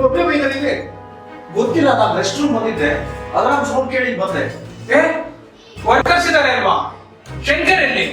ಒಬ್ಬರೇ ಬೈದಾನಿಗೆ ಗೊತ್ತಿಲ್ಲ. ನಾನು ರೆಸ್ಟ್ ರೂಮ್ ಬಂದಿದ್ದೆ, ಅಲಾರ್ಮ್ ಸೌಂಡ್ ಕೇಳಿ ಬಂದೆ. ವರ್ಕರ್ಸ್ ಇದಾರೆ ಅಲ್ವಾ? ಶಂಕರ್ ಎಲ್ಲಿ?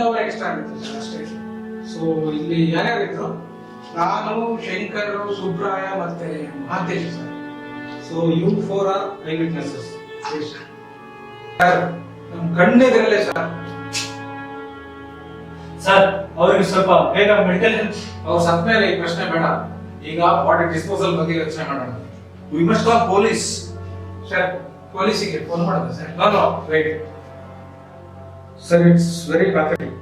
ಅವರ್ ಎಕ್ಸ್ಟ್ರಾ ಆಗುತ್ತೆ ಸರ್ ಅಷ್ಟೇ. ಸೊ ಇಲ್ಲಿ ಯಾರ್ಯಾರಿದ್ರು? ನಾನು, ಶಂಕರ್, ಸುಬ್ರಾಯ ಮತ್ತೆ Mahantesh sir. So you four are eye witnesses. Sir ನಮ್ ಕಣ್ಣೆದ್ರಲ್ಲೇ ಸರ್. ಸರ್ ಅವ್ರಿಗೆ ಸ್ವಲ್ಪ ಬೇಗ ಮೆಡಿಕಲ್ ಹೆಲ್ಪ್. ಅವ್ರು ಸತ್ ಮೇಲೆ ಈ ಪ್ರಶ್ನೆ ಬೇಡ, ಈಗ ಬಾಡಿ ಡಿಸ್ಪೋಸಲ್ ಬಗ್ಗೆ ಯೋಚನೆ ಮಾಡೋಣ. We must call police. Sir ಪೊಲೀಸಿಗೆ ಫೋನ್ ಮಾಡೋದು sir? No right sir, it's very pathetic.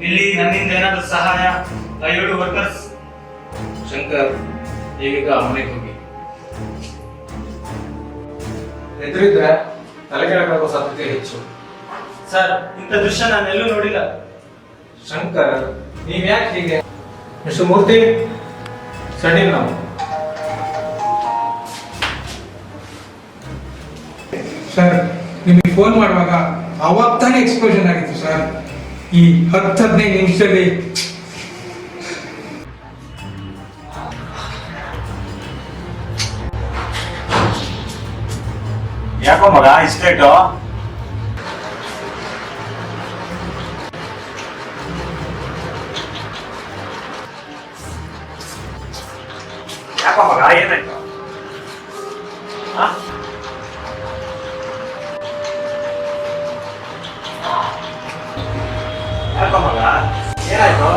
ಇಲ್ಲಿ ನನ್ನಿಂದ ಏನಾದರೂ ಸಹಾಯ? ದಯವಿಟ್ಟು ವರ್ಕರ್ಸ್. ಶಂಕರ್ ಈಗೀಗ ಮನೆಗೆ ಹೋಗಿ. ಎದುರಿದ್ರೆ ತಲೆ ಕೆಳಗಾಗೋ ಸಾಧ್ಯತೆ ಹೆಚ್ಚು. ಸರ್ ಇಂಥ ದೃಶ್ಯ ನಾನು ಎಲ್ಲೂ ನೋಡಿಲ್ಲ. ಶಂಕರ್ ನೀವ್ ಯಾಕೆ ಹೀಗೆ? ಮಿಸ್ಟರ್ ಮೂರ್ತಿ, ಸಡಿಲ್ ನಾವು. ಸರ್ ನಿಮಗೆ ಫೋನ್ ಮಾಡುವಾಗ ಅವಾಗ ತಾನೇ ಎಕ್ಸ್ಪ್ಲೋಷನ್ ಆಗಿತ್ತು ಸರ್. ಈ 10-15 ನಿಮಿಷದಲ್ಲಿ ಯಾಕೋ ಮಗ ಇಷ್ಟೇಟು? ಯಾಕೋ ಮಗ ಏನಾಯ್ತು? ಯಾಕೋ ಮಗ ಏನಾಯ್ತು?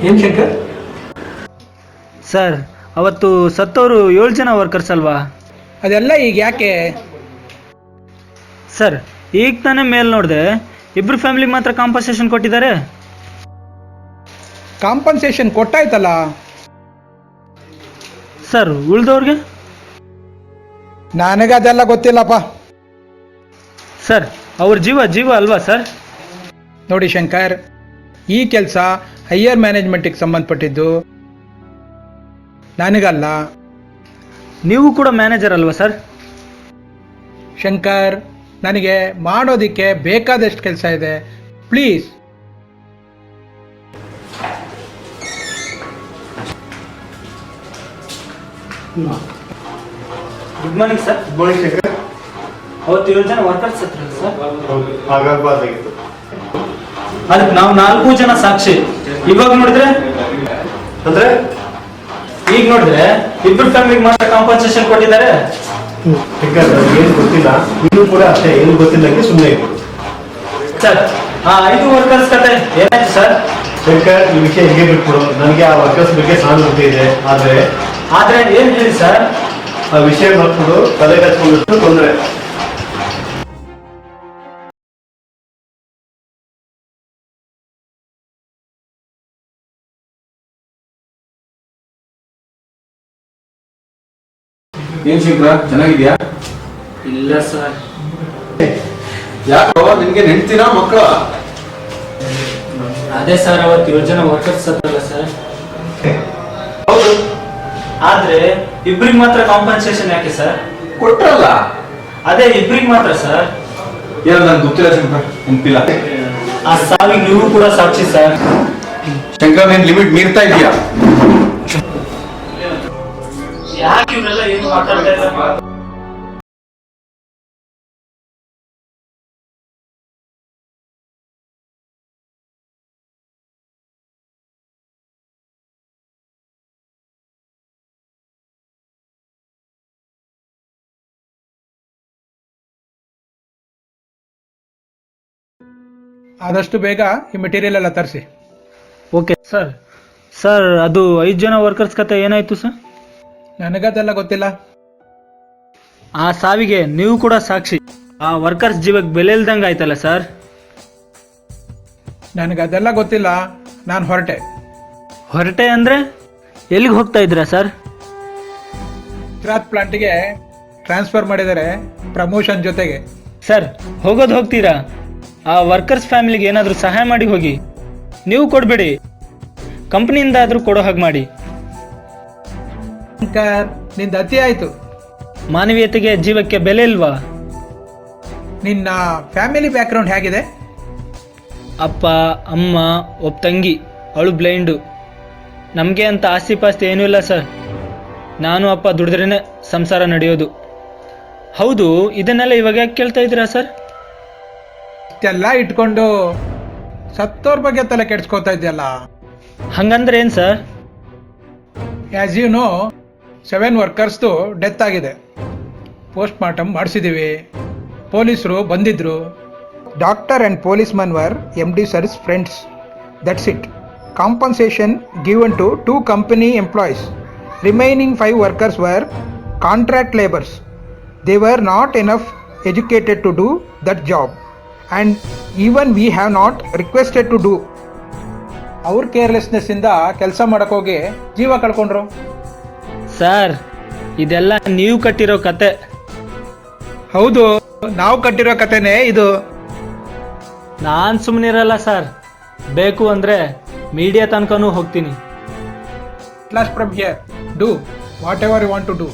ಏನ್ ಶಂಕರ್? ಸರ್ ಅವತ್ತು ಸತ್ತವರು 7 ಜನ ವರ್ಕರ್ಸ್ ಅಲ್ವಾ? ಅದೆಲ್ಲ ಈಗ ಯಾಕೆ? ಸರ್ ಈಗ ತಾನೇ ಮೇಲ್ ನೋಡಿದೆ, ಇಬ್ರು ಫ್ಯಾಮಿಲಿಗೆ ಮಾತ್ರ ಕಾಂಪನ್ಸೇಷನ್ ಕೊಟ್ಟಿದ್ದಾರೆ. ಕಾಂಪನ್ಸೇಷನ್ ಕೊಟ್ಟಾಯ್ತಲ್ಲ. ಸರ್ ಉಳ್ದವ್ರಿಗೆ? ನನಗೆ ಅದೆಲ್ಲ ಗೊತ್ತಿಲ್ಲಪ್ಪ. ಸರ್ ಅವ್ರ ಜೀವ ಅಲ್ವಾ ಸರ್? ನೋಡಿ ಶಂಕರ್, ಈ ಕೆಲಸ ಹೈಯರ್ ಮ್ಯಾನೇಜ್ಮೆಂಟಿಗೆ ಸಂಬಂಧಪಟ್ಟಿದ್ದು, ನನಗಲ್ಲ. ನೀವು ಕೂಡ ಮ್ಯಾನೇಜರ್ ಅಲ್ವಾ ಸರ್? ಶಂಕರ್, ನನಗೆ ಮಾಡೋದಕ್ಕೆ ಬೇಕಾದಷ್ಟು ಕೆಲಸ ಇದೆ, please. Good morning sir. Good morning Shankar. ಅವತ್ತು 7 ಜನ ವರ್ಕರ್ಸ್ ಹತ್ರ ಸರ್. ಹಾಗಾಗಬಾರ್ದಾಗಿತ್ತು. ಅದಕ್ಕೆ ನಾವು 4 ಜನ ಸಾಕ್ಷಿ. ಇವಾಗ ನೋಡಿದ್ರೆ ಅಂದ್ರೆ ಈಗ ನೋಡಿದ್ರೆ ಇಬ್ರು ಫ್ಯಾಮಿಲಿಗೆ ಮಾತ್ರ ಕಾಂಪನ್ಸೇಷನ್ ಕೊಟ್ಟಿದ್ದಾರೆ. ಶಂಕರ್, ಏನು ಗೊತ್ತಿಲ್ಲ, ಇನ್ನೂ ಕೂಡ ಅಷ್ಟೇ, ಏನು ಗೊತ್ತಿಲ್ಲಂಗೆ ಸುಮ್ಮನೆ ಇತ್ತು. ಸರ್ ಆ 5 ವರ್ಕರ್ಸ್ ಕತೆ ಏನಾಯ್ತು ಸರ್? ಶಂಕರ್, ಈ ವಿಷಯ ಹೇಗೆ ಬಿಟ್ಬಿಡು. ನನಗೆ ಆ ವರ್ಕರ್ಸ್ ಬಗ್ಗೆ ಸಹಾನುಭೂತಿ ಇದೆ, ಆದ್ರೆ ಏನ್ ಹೇಳಿ ಸರ್? ಆ ವಿಷಯ ಮರ್ಕೊಂಡು ತಲೆ ಕಚ್ಕೊಂಡ್ಬಿಟ್ಟು ತೊಂದರೆ. ಏನ್ ಶಂಕರ, ಚೆನ್ನಾಗಿದ್ಯಾ? ಇಲ್ಲ ಸರ್. ಯಾಕೋ ನಿನ್ಗೆ ನೆನ್ತಿನ ಮಕ್ಕಳ? ಅದೇ ಸರ್ ಅವತ್ತು 7 ಜನ ವರ್ಕರ್ಸ್ ಹತ್ರಲ್ಲ ಸರ್. ಹೌದು, ಆದ್ರೆ ಇಬ್ರಿಗೆ ಮಾತ್ರ ಕಾಂಪನ್ಸೇಷನ್ ಯಾಕೆ ಸರ್? ಕೊಟ್ರಲ್ಲ. ಅದೇ ಇಬ್ರಿಗೆ ಮಾತ್ರ ಸರ್. ಏನೋ ನನ್ಗೆ ಗೊತ್ತಿಲ್ಲ ಶಂಕರ, ನೆನ್ಪಿಲ್ಲ. ಆ ಸಾವಿಗೆ ನೀವು ಕೂಡ ಸಾಕ್ಷಿ ಸರ್. ಶಂಕರ್, ನೀನ್ ಲಿಮಿಟ್ ಮೀರ್ತಾ ಇದೀಯಾ. ಯಾಕೆ ಇವರೆಲ್ಲ ಏನು ಮಾತಾಡ್ತಾ ಇಲ್ಲ? ಆದಷ್ಟು ಬೇಗ ಈ ಮೆಟೀರಿಯಲ್ ಎಲ್ಲ ತರಿಸಿ. Okay sir. ಸರ್ ಅದು 5 ಜನ ವರ್ಕರ್ಸ್ ಕತೆ ಏನಾಯ್ತು ಸರ್? ನನಗದೆಲ್ಲ ಗೊತ್ತಿಲ್ಲ. ಆ ಸಾವಿಗೆ ನೀವು ಕೂಡ ಸಾಕ್ಷಿ. ಆ ವರ್ಕರ್ಸ್ ಜೀವಕ್ಕೆ ಬೆಲೆ ಇಲ್ದಂಗೆ ಆಯ್ತಲ್ಲ ಸರ್? ನನಗದೆಲ್ಲ ಗೊತ್ತಿಲ್ಲ, ನಾನು ಹೊರಟೆ ಅಂದ್ರೆ ಎಲ್ಲಿಗೆ ಹೋಗ್ತಾ ಇದ್ದೀರಾ ಸರ್? ಗುಜರಾತ್ ಪ್ಲಾಂಟ್ಗೆ ಟ್ರಾನ್ಸ್ಫರ್ ಮಾಡಿದ್ದಾರೆ, ಪ್ರಮೋಷನ್ ಜೊತೆಗೆ. ಸರ್ ಹೋಗ್ತೀರಾ? ಆ ವರ್ಕರ್ಸ್ ಫ್ಯಾಮಿಲಿಗೆ ಏನಾದರೂ ಸಹಾಯ ಮಾಡಿ ಹೋಗಿ. ನೀವು ಕೊಡಬೇಡಿ, ಕಂಪ್ನಿಯಿಂದ ಆದರೂ ಕೊಡೋ ಹಾಗೆ ಮಾಡಿ. ಶಂಕರ್, ನಿಂದ ಅತಿ ಆಯ್ತು. ಮಾನವೀಯತೆಗೆ ಜೀವಕ್ಕೆ ಬೆಲೆ ಇಲ್ವಾ? ನಿನ್ನ ಫ್ಯಾಮಿಲಿ ಬ್ಯಾಕ್ಗ್ರೌಂಡ್ ಹೇಗಿದೆ? ಅಪ್ಪ ಅಮ್ಮ, ಒಬ್ಬ ತಂಗಿ, ಅವಳು ಬ್ಲೈಂಡು. ನಮಗೆ ಅಂತ ಆಸ್ತಿ ಪಾಸ್ತಿ ಏನೂ ಇಲ್ಲ ಸರ್. ನಾನು ಅಪ್ಪ ದುಡಿದ್ರೇ ಸಂಸಾರ ನಡೆಯೋದು. ಹೌದು, ಇದನ್ನೆಲ್ಲ ಇವಾಗ ಯಾಕೆ ಕೇಳ್ತಾ ಇದ್ದೀರಾ ಸರ್? ಇಷ್ಟೆಲ್ಲ ಇಟ್ಕೊಂಡು ಸತ್ತೋರ್ ಬಗ್ಗೆ ತಲೆ ಕೆಡ್ಸ್ಕೊತಾ ಇದೆಯಲ್ಲ. ಹಂಗಂದ್ರೆ ಏನು ಸರ್? ಆ್ಯಸ್ ಯು ನೋ, 7 ವರ್ಕರ್ಸ್ದು ಡೆತ್ ಆಗಿದೆ. ಪೋಸ್ಟ್ ಮಾರ್ಟಮ್ ಮಾಡಿಸಿದ್ದೀವಿ. ಪೊಲೀಸರು ಬಂದಿದ್ರು. Doctor and policeman were MD sir's friends. That's it. Compensation given to 2 company employees. Remaining 5 workers were contract labours. They were not enough educated to do that job. And even we have not requested to do. ಅವ್ರ ಕೇರ್ಲೆಸ್ನೆಸ್ಸಿಂದ ಕೆಲಸ ಮಾಡೋಕ್ಕೋಗಿ ಜೀವ ಕಳ್ಕೊಂಡ್ರು. Sir ಇದೆಲ್ಲ ನೀವು ಕಟ್ಟಿರೋ ಕತೆ. ಹೌದು, ನಾವು ಕಟ್ಟಿರೋ ಕತೆನೇ ಇದು. ನಾನು ಸುಮ್ಮನಿರಲ್ಲ ಸರ್. ಬೇಕು ಅಂದರೆ ಮೀಡಿಯಾ ತನಕನೂ ಹೋಗ್ತೀನಿ. Last from here, do whatever you want to do.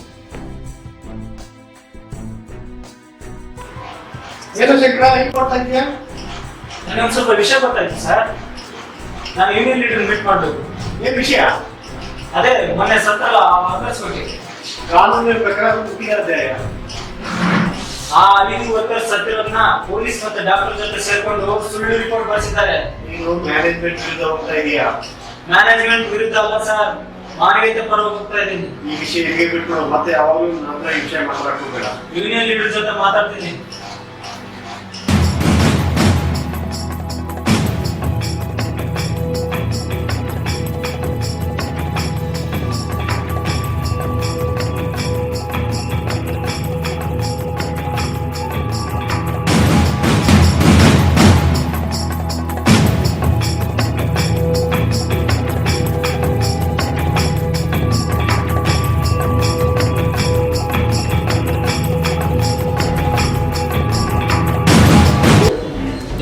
ಏನು ಶಂಕರ, ಏನು ಮಾಡ್ತಾ ಇದೀಯಾ? ನನಗೆ ಒಂದು ಸ್ವಲ್ಪ ವಿಷಯ ಗೊತ್ತಾಯ್ತು ಸರ್. ನಾನು ಯೂನಿಯನ್ ಲೀಡರ್ ಮೀಟ್ ಮಾಡಬೇಕು. ಏನು ವಿಷಯ? ಅದೇ ಮೊನ್ನೆ ಸತ್ತಲ್ಲ ಆ ವರ್ಕರ್ಸ್ ಬಗ್ಗೆ. ಕಾನೂನಿನ ಪ್ರಕಾರ ಮುಖ್ಯ ಆ ಲೀಡಿಂಗ್ ವರ್ಕರ್ಸ್ ಸತ್ತಿರೋದನ್ನ ಪೊಲೀಸ್ ಮತ್ತೆ ಡಾಕ್ಟರ್ ಜೊತೆ ಸೇರ್ಕೊಂಡು ಸುಳ್ಳು ರಿಪೋರ್ಟ್ ಬರ್ಸಿದ್ದಾರೆ. ನೀನು ಮ್ಯಾನೇಜ್ಮೆಂಟ್ ವಿರುದ್ಧ ಹೋಗ್ತಾ ಇದೀಯಾ? ಮ್ಯಾನೇಜ್ಮೆಂಟ್ ವಿರುದ್ಧ ಅಲ್ಲ ಸರ್, ಮಾನವೀಯತೆ ಪರವಾಗಿ ಹೋಗ್ತಾ ಇದ್ದೀನಿ. ಈ ವಿಷಯ ಹೇಗೆ ಬಿಟ್ಟು ಮತ್ತೆ ಯಾವಾಗಲೂ ನನ್ನ ಈ ವಿಷಯ ಮಾತಾಡೋಣ. ಯೂನಿಯನ್ ಲೀಡರ್ ಜೊತೆ ಮಾತಾಡ್ತೀನಿ.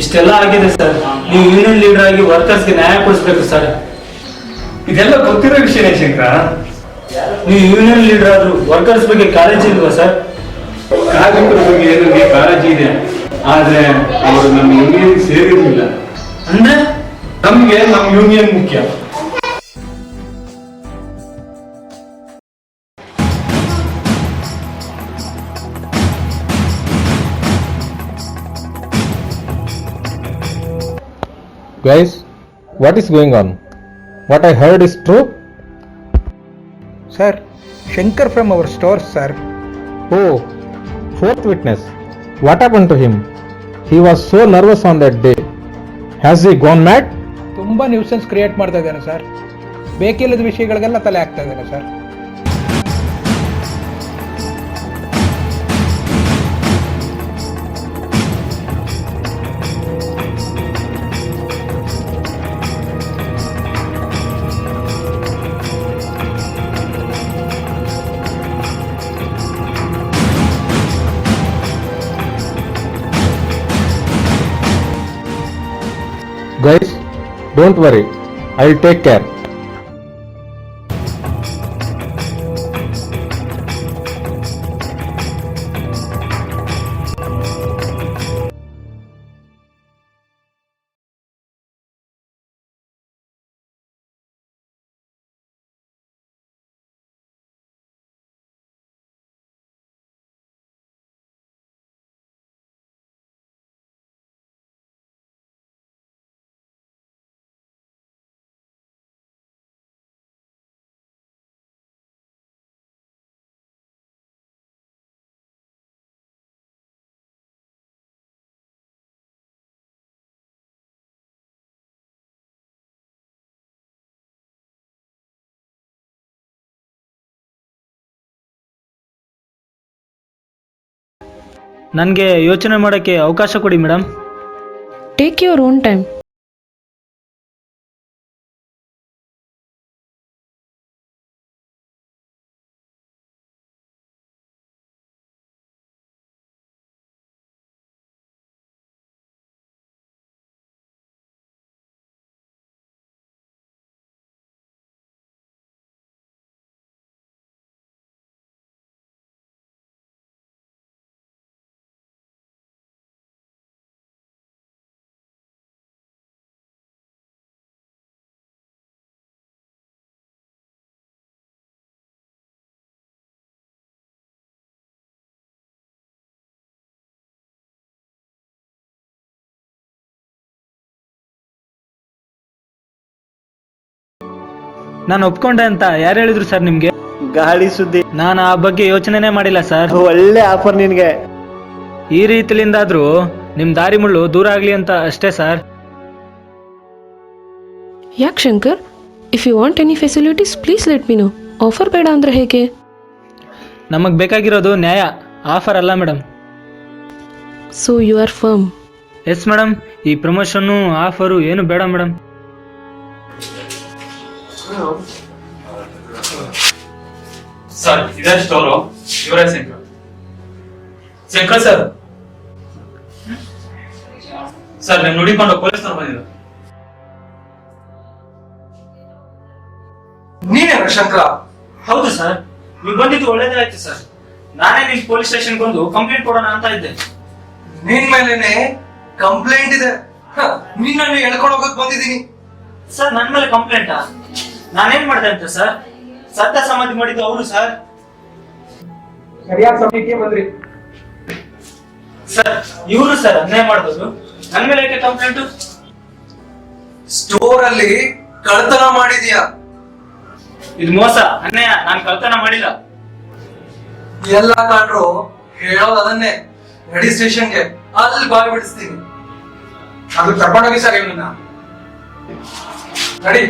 ಇಷ್ಟೆಲ್ಲ ಆಗಿದೆ ಸರ್. ನೀವು ಯೂನಿಯನ್ ಲೀಡರ್ ಆಗಿ ವರ್ಕರ್ಸ್ಗೆ ನ್ಯಾಯ ಕೊಡಿಸ್ಬೇಕು ಸರ್. ಇದೆಲ್ಲ ಗೊತ್ತಿರೋ ವಿಷಯನೇ ಶಂಕರ. ನೀವು ಯೂನಿಯನ್ ಲೀಡರ್ ಆದ್ರೂ ವರ್ಕರ್ಸ್ ಬಗ್ಗೆ ಕಾಳಜಿ ಇಲ್ವಾ ಸರ್? ಕಾರ್ಮಿಕರ ಬಗ್ಗೆ ನನಗೆ ಕಾಳಜಿ ಇದೆ, ಆದ್ರೆ ಅವರು ನಮ್ಮ ಯೂನಿಯನ್ ಸೇರಿರಲಿಲ್ಲ. ಅಂದ್ರೆ ನಮ್ಗೆ ನಮ್ಮ ಯೂನಿಯನ್ ಮುಖ್ಯ. Guys, what is going on? What I heard is true? Sir, Shankar from our stores, sir. Oh, fourth witness. What happened to him? He was so nervous on that day. Has he gone mad? ತುಂಬ nuisance create ಮಾಡ್ತಾ ಇದ್ದಾನೆ sir. ಬೇಕಿಲ್ಲದ ವಿಷಯಗಳಿಗೆಲ್ಲ ತಲೆ ಹಾಕ್ತಾ ಇದ್ದಾನೆ sir. Guys, don't worry. I'll take care. ನನಗೆ ಯೋಚನೆ ಮಾಡೋಕ್ಕೆ ಅವಕಾಶ ಕೊಡಿ madam. Take your own time. ನಾನು ಒಪ್ಕೊಂಡೆ ಅಂತ ಯಾರು ಹೇಳಿದ್ರು ಸರ್ ನಿಮ್ಗೆ? ಗಾಳಿ ಸುದ್ದಿ. ನಾನು ಆ ಬಗ್ಗೆ ಯೋಚನೆನೇ ಮಾಡಿಲ್ಲ ಸರ್. ಒಳ್ಳೆ ಆಫರ್ ನಿನ್ಗೆ. ಈ ರೀತಿಲಿಂದಾದ್ರೂ ನಿಮ್ ದಾರಿ ಮುಳ್ಳು ದೂರ ಆಗ್ಲಿ ಅಂತ ಅಷ್ಟೇ ಸರ್. ಯಾಕೆ Shankar? If you want any facilities please let me know. Offer ಬೇಡ ಅಂದ್ರೆ ಹೇಗೆ? ನಮಗ್ ಬೇಕಾಗಿರೋದು ನ್ಯಾಯ, ಆಫರ್ ಅಲ್ಲ madam. So you are firm? Yes madam. ಈ ಪ್ರಮೋಷನ್ನು ಆಫರು ಏನು ಬೇಡ ಮೇಡಮ್. ಸರ್ ಇದೇ ಸ್ಟೋರು, ಇವರೇ ಶಂಕರ್. ಶಂಕರ್ ಸರ್, ಸರ್ ನೀವು ನುಡಿಕೊಂಡು ಪೊಲೀಸ್ನವ್ರು ಬಂದಿದ್ರು. ನೀನೇನ ಶಂಕರ? ಹೌದು ಸರ್, ನೀವು ಬಂದಿದ್ದು ಒಳ್ಳೇದೇ ಆಯ್ತು ಸರ್. ನಾನೇ ನಿಮ್ ಪೊಲೀಸ್ ಸ್ಟೇಷನ್ ಬಂದು ಕಂಪ್ಲೇಂಟ್ ಕೊಡೋಣ ಅಂತ ಇದ್ದೆ. ನಿನ್ ಮೇಲೇನೆ ಕಂಪ್ಲೇಂಟ್ ಇದೆ. ನಿನ್ನನ್ನು ಎಳ್ಕೊಂಡು ಹೋಗಕ್ ಬಂದಿದ್ದೀನಿ. ಸರ್ ನನ್ನ ಮೇಲೆ ಕಂಪ್ಲೇಂಟಾ? ನಾನೇನ್ ಮಾಡಿದೆ ಅಂತ ಸರ್? ಸತ್ಯ ಸಮಾಧಿ ಮಾಡಿದ್ದು ಅವರು ಸರ್. ಸರಿಯಾದ ಸಮಯಕ್ಕೆ ಬಂದ್ರಿ. ಸರ್ ಇವರು ಸರ್ ಅನ್ಯಾಯ ಮಾಡಿದ್ರು. ನನ್ನ ಮೇಲೆ ಯಾಕೆ ಕಂಪ್ಲೇಂಟ್? ಸ್ಟೋರ್ ಅಲ್ಲಿ ಕಳ್ತನ ಮಾಡಿದ್ಯಾ? ಇದು ಮೋಸ, ಅನ್ಯಾಯ. ನಾನು ಕಳ್ತನ ಮಾಡಿಲ್ಲ. ಎಲ್ಲ ಕಾಡ್ರು ಹೇಳೋದು ಅದನ್ನೇ. ರೆಡಿ ಸ್ಟೇಷನ್ಗೆ, ಅಲ್ಲಿ ಬಾಯ್ ಬಿಡಿಸ್ತೀನಿ. ಅದು ಕರ್ಕೊಂಡೋಗಿ ಸರ್ ಇವನ್ನ. ನಡಿ.